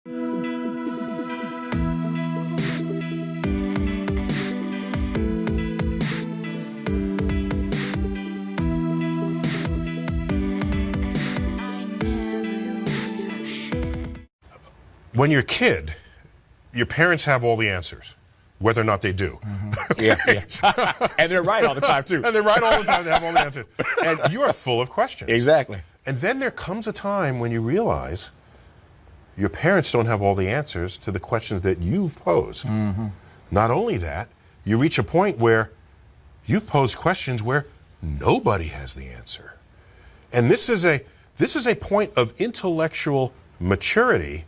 When you're a kid, your parents have all the answers, whether or not they do. Yeah. And they're right all the time, too. And they're right all the time. They have all the answers. And you are full of questions. Exactly. And then there comes a time when you realize your parents don't have all the answers to the questions that you've posed. Not only that, you reach a point where you've posed questions where nobody has the answer. And this is a point of intellectual maturity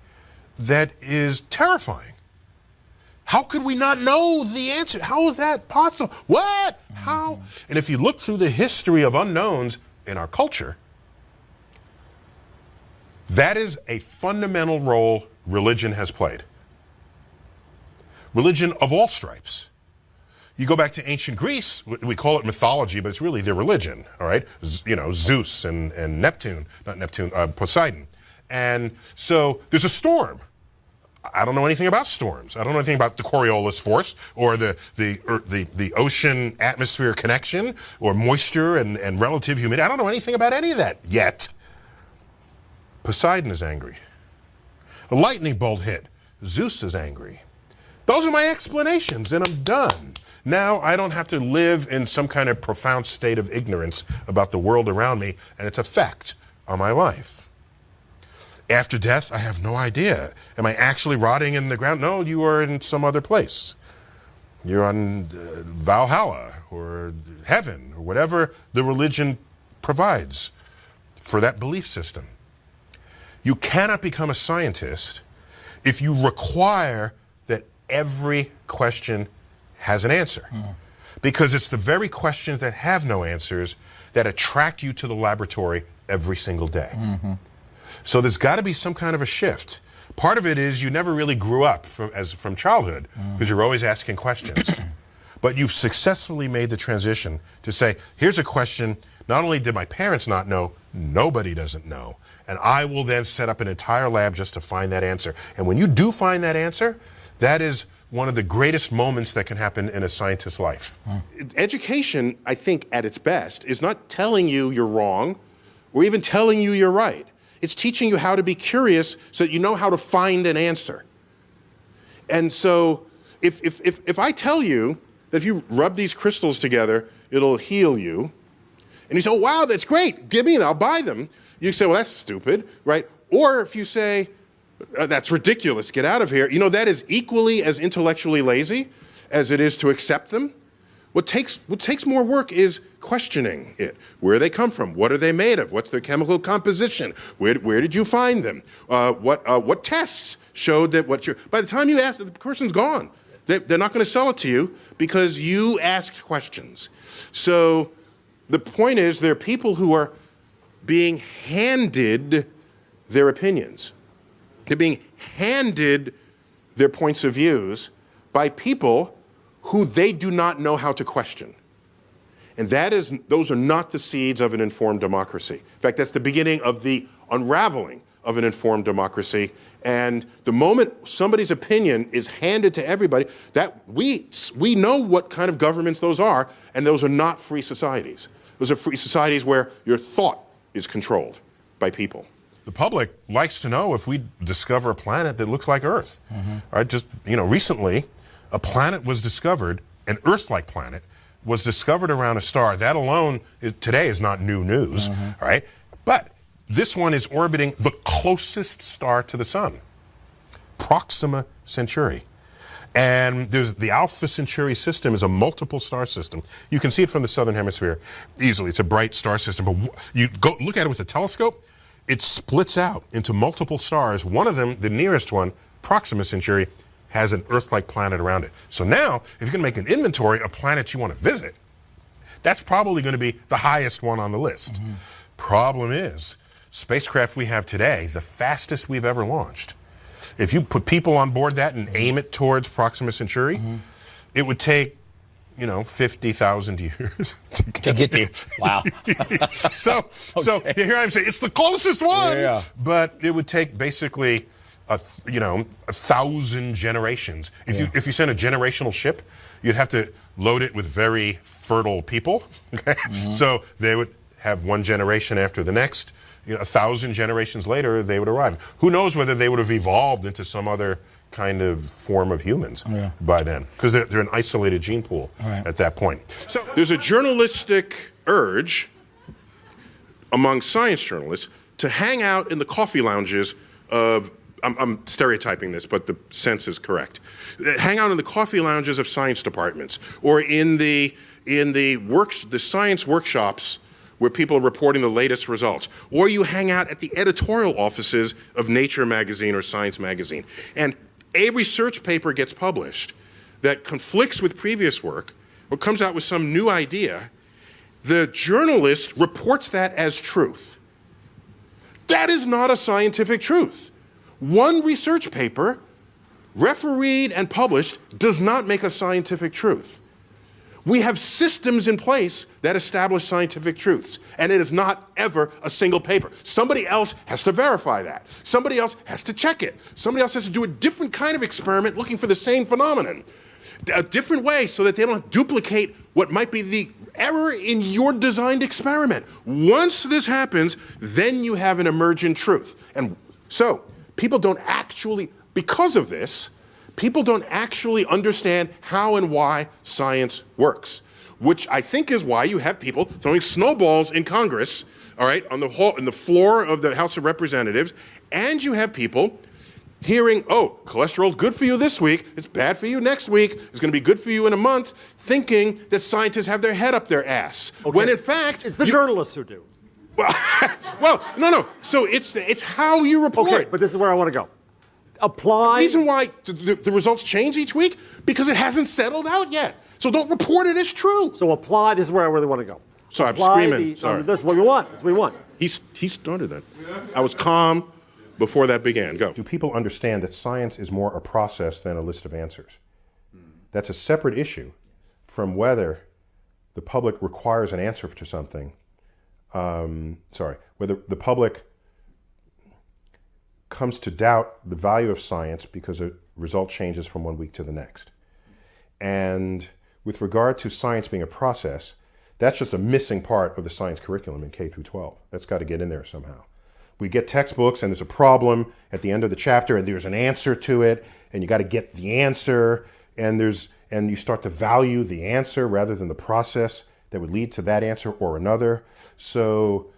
that is terrifying. How could we not know the answer? How is that possible? What? How? And if you look through the history of unknowns in our culture, that is a fundamental role religion has played. Religion of all stripes. You go back to ancient Greece, we call it mythology, but it's really their religion, all right? You know, Zeus and Neptune, not Neptune, Poseidon. And so there's a storm. I don't know anything about storms. I don't know anything about the Coriolis force or the ocean atmosphere connection or moisture and relative humidity. I don't know anything about any of that yet. Poseidon is angry. A lightning bolt hit. Zeus is angry. Those are my explanations, and I'm done. Now I don't have to live in some kind of profound state of ignorance about the world around me and its effect on my life. After death, I have no idea. Am I actually rotting in the ground? No, you are in some other place. You're on Valhalla or heaven or whatever the religion provides for that belief system. You cannot become a scientist if you require that every question has an answer. Because it's the very questions that have no answers that attract you to the laboratory every single day. So there's got to be some kind of a shift. Part of it is you never really grew up from childhood because you're always asking questions. But you've successfully made the transition to say, here's a question, not only did my parents not know, nobody doesn't know. And I will then set up an entire lab just to find that answer. And when you do find that answer, that is one of the greatest moments that can happen in a scientist's life. Education, I think, at its best, is not telling you you're wrong or even telling you you're right. It's teaching you how to be curious so that you know how to find an answer. And so if I tell you that if you rub these crystals together, it'll heal you, and you say, oh, wow, that's great, give me them, I'll buy them. You say, well, that's stupid, right? Or if you say, that's ridiculous, get out of here, you know, that is equally as intellectually lazy as it is to accept them. What takes more work is questioning it. Where they come from? What are they made of? What's their chemical composition? Where did you find them? What tests showed that what you're... By the time you ask, the person's gone. They're not going to sell it to you because you asked questions. So the point is there are people who are being handed their opinions. They're being handed their points of views by people who they do not know how to question. And those are not the seeds of an informed democracy. In fact, that's the beginning of the unraveling of an informed democracy. And the moment somebody's opinion is handed to everybody, that we know what kind of governments those are, and those are not free societies. Those are free societies where your thought is controlled by people. The public likes to know if we discover a planet that looks like Earth. All right, just, you know, recently, a planet was discovered, an Earth-like planet, was discovered around a star. That alone today is not new news, all right? But this one is orbiting the closest star to the sun, Proxima Centauri. And there's the Alpha Centauri system is a multiple star system. You can see it from the southern hemisphere easily. It's a bright star system, but you go look at it with a telescope, it splits out into multiple stars. One of them, the nearest one, Proxima Centauri, has an Earth-like planet around it. So now, if you're going to make an inventory of planets you want to visit, that's probably going to be the highest one on the list. Problem is, spacecraft we have today, the fastest we've ever launched, if you put people on board that and aim it towards Proxima Centauri, it would take, you know, 50,000 years to get there. Wow. So here I'm saying, it's the closest one, but it would take basically 1,000 generations. If you send a generational ship, you'd have to load it with very fertile people. Okay? So they would have one generation after the next. 1,000 generations later, they would arrive. Who knows whether they would have evolved into some other kind of form of humans by then, because they're an isolated gene pool at that point. So there's a journalistic urge among science journalists to hang out in the coffee lounges of, I'm stereotyping this, but the sense is correct. Hang out in the coffee lounges of science departments, or in the science workshops where people are reporting the latest results, or you hang out at the editorial offices of Nature magazine or Science magazine. And a research paper gets published that conflicts with previous work or comes out with some new idea. The journalist reports that as truth. That is not a scientific truth. One research paper, refereed and published, does not make a scientific truth. We have systems in place that establish scientific truths, and it is not ever a single paper. Somebody else has to verify that. Somebody else has to check it. Somebody else has to do a different kind of experiment looking for the same phenomenon, a different way, so that they don't duplicate what might be the error in your designed experiment. Once this happens, then you have an emergent truth. And so people don't actually, because of this, people don't actually understand how and why science works, which I think is why you have people throwing snowballs in Congress, all right, on the floor of the House of Representatives, and you have people hearing, oh, cholesterol's good for you this week, it's bad for you next week, it's going to be good for you in a month, thinking that scientists have their head up their ass, when in fact... It's the journalists who do. Well, no. So it's how you report. Okay, but this is where I want to go. Apply. The reason why the results change each week, because it hasn't settled out yet. So don't report it as true. So apply. This is where I really want to go. Sorry, I'm screaming. Sorry. This is what we want. This is what we want. He started that. I was calm before that began. Go. Do people understand that science is more a process than a list of answers? That's a separate issue from whether the public requires an answer to something. Whether the public comes to doubt the value of science because a result changes from one week to the next. And with regard to science being a process, that's just a missing part of the science curriculum in K through 12. That's got to get in there somehow. We get textbooks and there's a problem at the end of the chapter and there's an answer to it and you got to get the answer and you start to value the answer rather than the process that would lead to that answer or another. So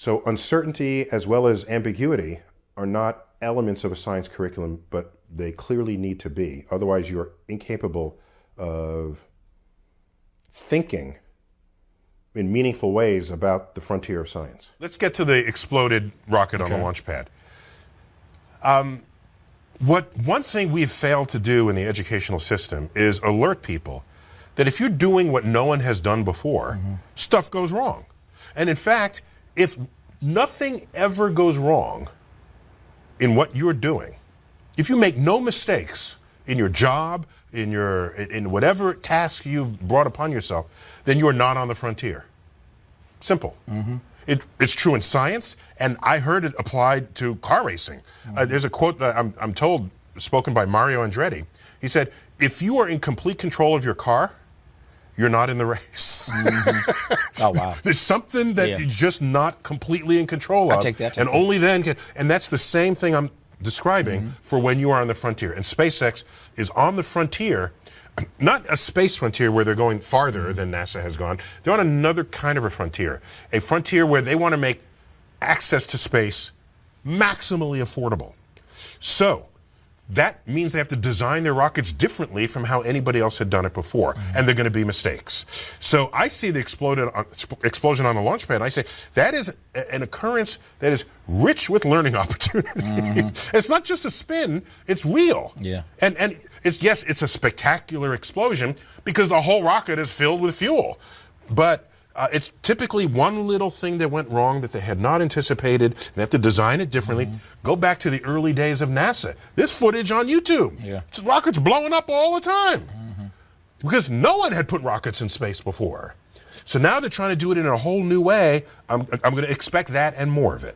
uncertainty as well as ambiguity are not elements of a science curriculum, but they clearly need to be. Otherwise, you're incapable of thinking in meaningful ways about the frontier of science. Let's get to the exploded rocket on the launch pad. One thing we've failed to do in the educational system is alert people that if you're doing what no one has done before, stuff goes wrong. And in fact, if nothing ever goes wrong in what you're doing, if you make no mistakes in your job, in whatever task you've brought upon yourself, then you're not on the frontier. Simple. It's true in science, and I heard it applied to car racing. There's a quote that I'm told, spoken by Mario Andretti. He said, if you are in complete control of your car, you're not in the race. Oh, wow. There's something that you're just not completely in control of. And only then can, and that's the same thing I'm describing for when you are on the frontier. And SpaceX is on the frontier, not a space frontier where they're going farther than NASA has gone. They're on another kind of a frontier where they want to make access to space maximally affordable. So that means they have to design their rockets differently from how anybody else had done it before, and they're going to be mistakes. So I see the explosion on the launch pad, and I say that is an occurrence that is rich with learning opportunities. It's not just a spin, it's real. And it's a spectacular explosion because the whole rocket is filled with fuel. But it's typically one little thing that went wrong that they had not anticipated. They have to design it differently. Go back to the early days of NASA. There's footage on YouTube. Rockets blowing up all the time because no one had put rockets in space before. So now they're trying to do it in a whole new way. I'm going to expect that and more of it.